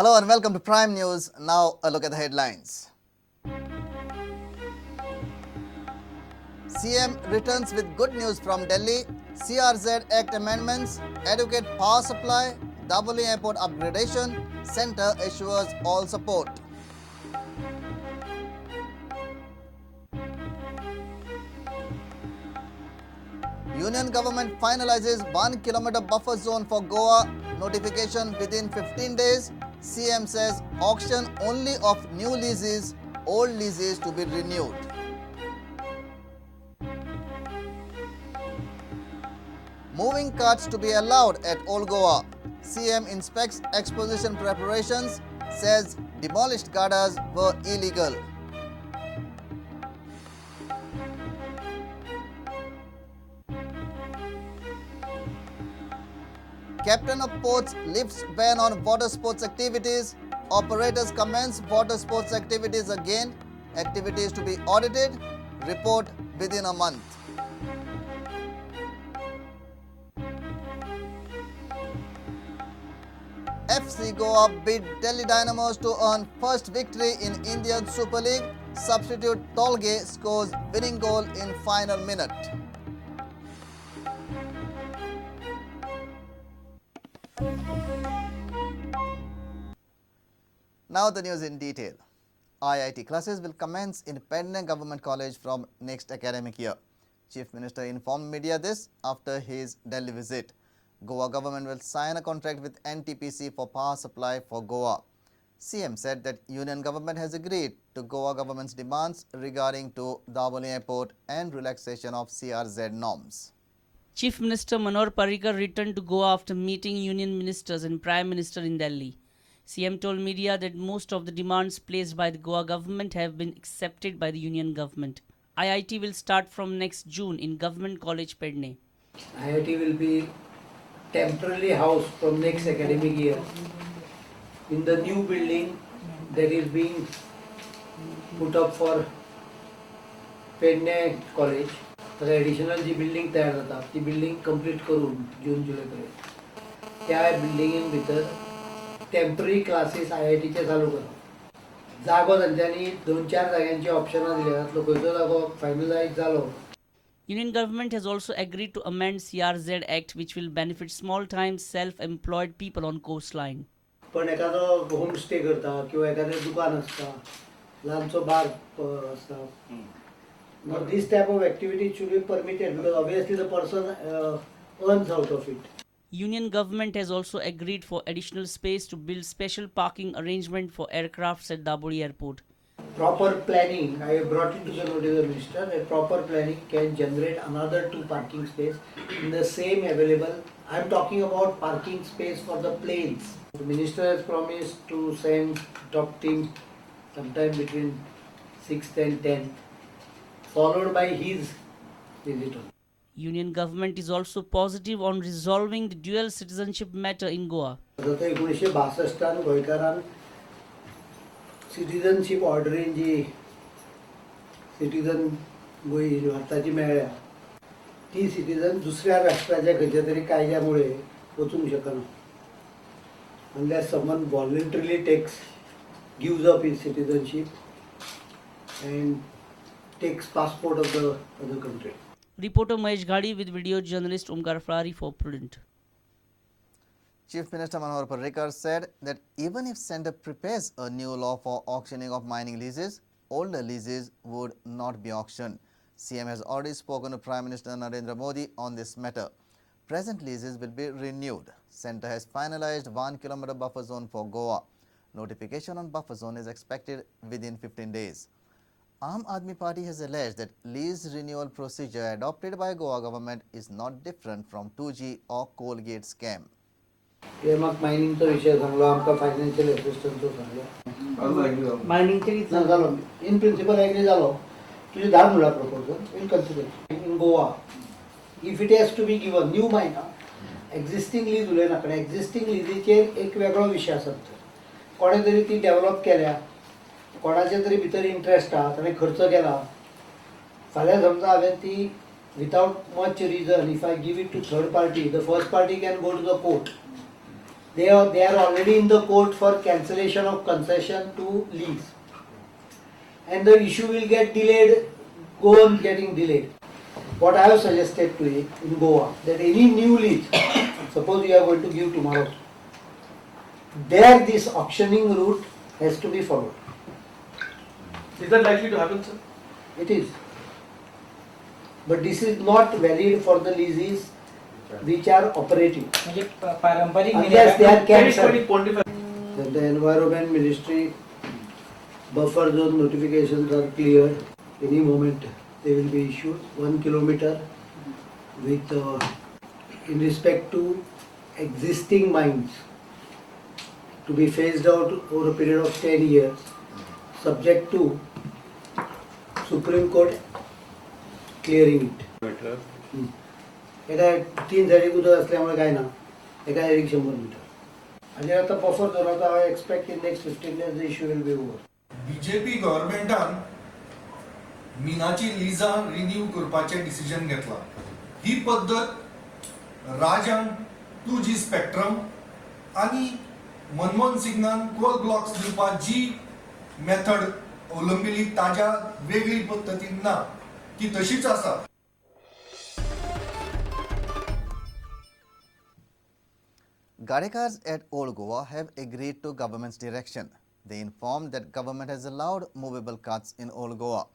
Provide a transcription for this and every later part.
Hello and welcome to Prime News. Now a look at the headlines. CM returns with good news from Delhi. CRZ Act amendments, adequate power supply, Daboli Airport upgradation, Centre assures all support. Union government finalizes 1 kilometer buffer zone for Goa. Notification within 15 days. CM says auction only of new leases, old leases to be renewed. Moving carts to be allowed at Old Goa. CM inspects exposition preparations, says demolished gardens were illegal. Captain of Ports lifts ban on water sports activities. Operators commence water sports activities again. Activities to be audited. Report within a month. FC Goa beat Delhi Dynamos to earn first victory in Indian Super League. Substitute Tolge scores winning goal in final minute. Now the news in detail. IIT classes will commence in Pernem Govt College from next academic year. Chief Minister informed media this after his Delhi visit. Goa government will sign a contract with NTPC for power supply for Goa. CM said that Union government has agreed to Goa government's demands regarding to Daboli Airport and relaxation of CRZ norms. Chief Minister Manohar Parrikar returned to Goa after meeting Union ministers and Prime Minister in Delhi. CM told media that most of the demands placed by the Goa government have been accepted by the Union government. IIT will start from next June in Govt College, Pernem. IIT will be temporarily housed from next academic year in the new building that is being put up for Pernem College. तर additional जी building तयार जाता ती building complete करून जून जुलै पर्यंत त्या बिल्डिंगेन भितर temporary classes IITचे चालू करप. जागो तांच्यांनी 2-4 जाग्यांची ऑप्शनां दिल्या, तातलो खंयचो जागो फायनलायज जालो. Union government has also agreed to amend CRZ Act which will benefit small-time self-employed people on coastline. पण एखादो होम स्टे करता किंवा एखादें दुकान आसता, ल्हानसो बार आसता. Now this type of activity should be permitted because obviously the person earns out of it. Union government has also agreed for additional space to build special parking arrangement for aircrafts at Daboli Airport. Proper planning, I have brought it to the notice of the minister, that proper planning can generate another 2 parking space in the same available. I am talking about parking space for the planes. The minister has promised to send top team sometime between 6th and 10th. Followed by his visit. Union government is also positive on resolving the dual citizenship matter in Goa. 1962 गोंयकारान citizenship ऑर्डरीन जी citizen Goem भारताची मेळ्ळ्या ती citizen दुसऱ्या राष्ट्राच्या खंयच्या तरी कायद्यामुळे वचूंक शकना. Unless someone voluntarily gives up his citizenship and takes passport of the other country. Reporter Mahesh Ghadi with video journalist Omkar Frari for Prudent. Chief Minister Manohar Parrikar said that even if Centre prepares a new law for auctioning of mining leases, older leases would not be auctioned. CM has already spoken to Prime Minister Narendra Modi on this matter. Present leases will be renewed. Centre has finalized 1 kilometer buffer zone for Goa. Notification on buffer zone is expected within 15 days. Aam Aadmi Party has alleged that lease renewal procedure adopted by Goa government is not different from 2G or coal gate scam. एमाक मायनिंगचो विषय सांगलो, आमकां financial असिस्टंटचो सांगलो. मायनिंगचे कितें ना जालो, in principle agree जालो. तुझे धाड म्हणला proposal, will consider. In Goa, if it has to be given new mine, existing lease उलयना कडेन एक्झिस्टिंग लिजीचेर एक वेगळो विशय आसा. कोणे तरी ती डेव्हलप केल्या, कोणाचे तरी भितर इंट्रस्ट आहा, ताणें खर्च केला. फाल्यां समजा हांवें ती without much reason, if I give it to third party, the first party can go to the court They are already in the court for cancellation of concession to lease. And the issue will get delayed, go on getting delayed. What I have suggested to you in Goa, that any new lease, suppose you are going to give tomorrow, there this auctioning route has to be followed. Is that likely to happen, sir? It is. But this is not valid for the leases which are operating. म्हणजे पारंपरिक Unless they are cancelled. 2025. Then the Environment Ministry buffer zone notifications are cleared. Any moment they will be issued. 1 kilometer with in respect to existing mines to be phased out over a period of 10 years, subject to Supreme Court clearing it. एका 3 झाडी कुदळ असल्यामुळे काय ना एका Eric 100 meter आणि आता buffer झोनाचा I expect in next 15 days the issue will be over. BJP गव्हर्नमेंटान मिनाची लिजां रिन्यू करपाचें डिसिजन घेतला. ही पद्दत राजान 2G स्पेक्ट्रम आनी मनमोहन सिंगान कोल ब्लॉक्स दिवपाक जी मेथड अवलंबिली ताज्या वेगळी पद्दतीन ना, ती तशीच आसा. Gadekars at Old Goa have agreed to government's direction. They informed that government has allowed movable carts in Old Goa.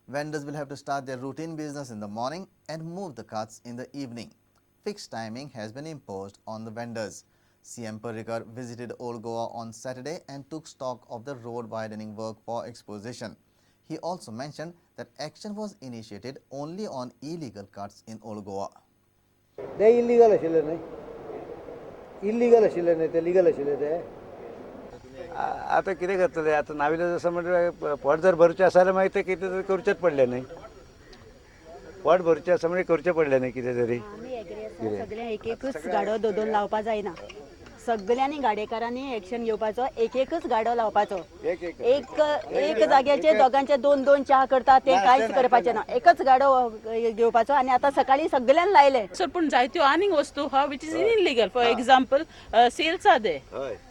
Vendors will have to start their routine business in the morning and move the carts in the evening. Fixed timing has been imposed on the vendors. CM Parrikar visited Old Goa on Saturday and took stock of the road widening work for exposition. He also mentioned that action was initiated only on illegal carts in Old Goa. ते illegal आशिल्ले न्हय, illegal आशिल्ले न्हय, ते legal आशिल्ले ते. आता कितें करतले, आता नाविले जसं म्हणजे पोट जर भरचें आसा जाल्यार मागीर ते कितें तरी करचेंच पडलें न्हय. पोट भरचें आसा म्हणजे करचें पडलें न्हय कितें तरी. आमी एग्री आसा, सगळ्या एक एकच गाडो दोन लावपा जायना. सगळ्यांनी गाडेकारांनी एक्शन घेवपाचो, एक एकच गाडो लावपाचो. एक जाग्याचे दोगांचे दोन दोन च्या करतात ते कांयच करपाचें ना. एकच गाडो घेवपाचो आणि आता सकाळी सगळ्यांनी लायले. सर पूण जायत्यो आनीक वस्तू हा which is illegal. For example sales are they,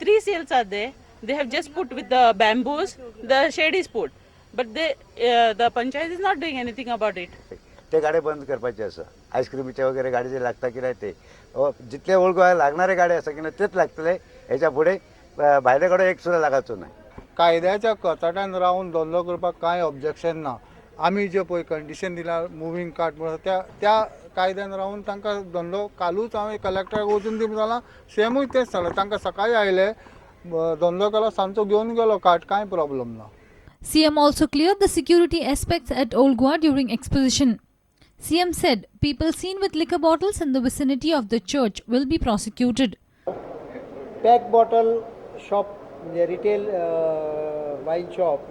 3 sales are they. They have just put with the bamboos, the shade is put, but the panchayat is not doing anything about it. ते गाडे बंद करपाचे आसा. आईस्क्रीमचे वगैरे गाडी जे लागता कितें ते जितले ओल्ड गोवा लागणारे गाडे आसा की तेच लागतले. हेच्या फुडें भायले गाडो एक सुद्दां लागाचो ना. कायद्याच्या कचाट्यान रावन धंदो करपाक कांय ऑब्जेक्शन ना. आमी जे पळय कंडिशन दिला मुवींग कार्ट म्हणून त्या कायद्यान रावन तांकां धंदो कालूच हांवें कलेक्टराक वचून दिवंक जाला. सेमूय तेच सांगलें. तांकां सकाळी आयले, धंदो केलो, सांजचो घेवन गेलो कार्ट, कांय प्रॉब्लेम ना. CM also cleared the security aspects at Old Goa during exposition. CM said people seen with liquor bottles in the vicinity of the church will be prosecuted. Pack bottle shop, the retail wine shop,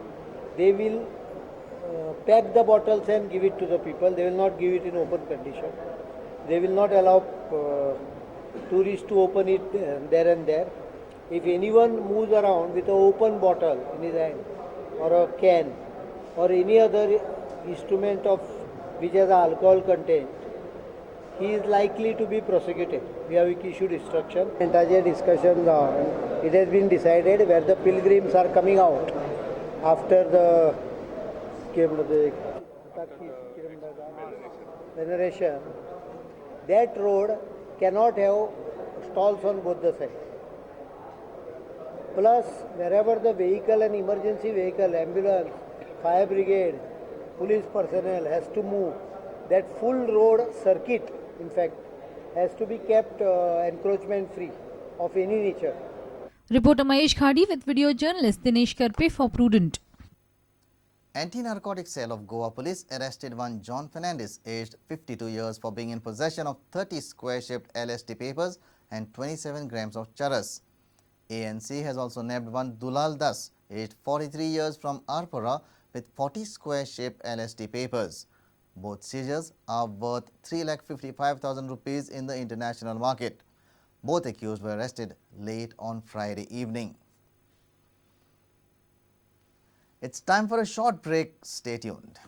they will pack the bottles and give it to the people. They will not give it in open condition. They will not allow tourists to open it there and there. If anyone moves around with an open bottle in his hand or a can or any other instrument of which has alcohol content, he is likely to be prosecuted. We have issued instruction. And as a discussion, it has been decided where the pilgrims are coming out after the veneration, that road cannot have stalls on both the sides. Plus, wherever the vehicle and emergency vehicle, ambulance, fire brigade, police personnel has to move, that full road circuit, in fact, has to be kept encroachment free of any nature. Reporter Mahesh Khadi with video journalist Dinesh Karpe for Prudent. Anti-narcotics cell of Goa police arrested one John Fernandez, aged 52 years, for being in possession of 30 square-shaped LSD papers and 27 grams of charas. ANC has also nabbed one Dulal Das, aged 43 years, from Arpora with 40 square-shaped LSD papers. Both seizures are worth 3,55,000 rupees in the international market. Both accused were arrested late on Friday evening. It's time for a short break. Stay tuned.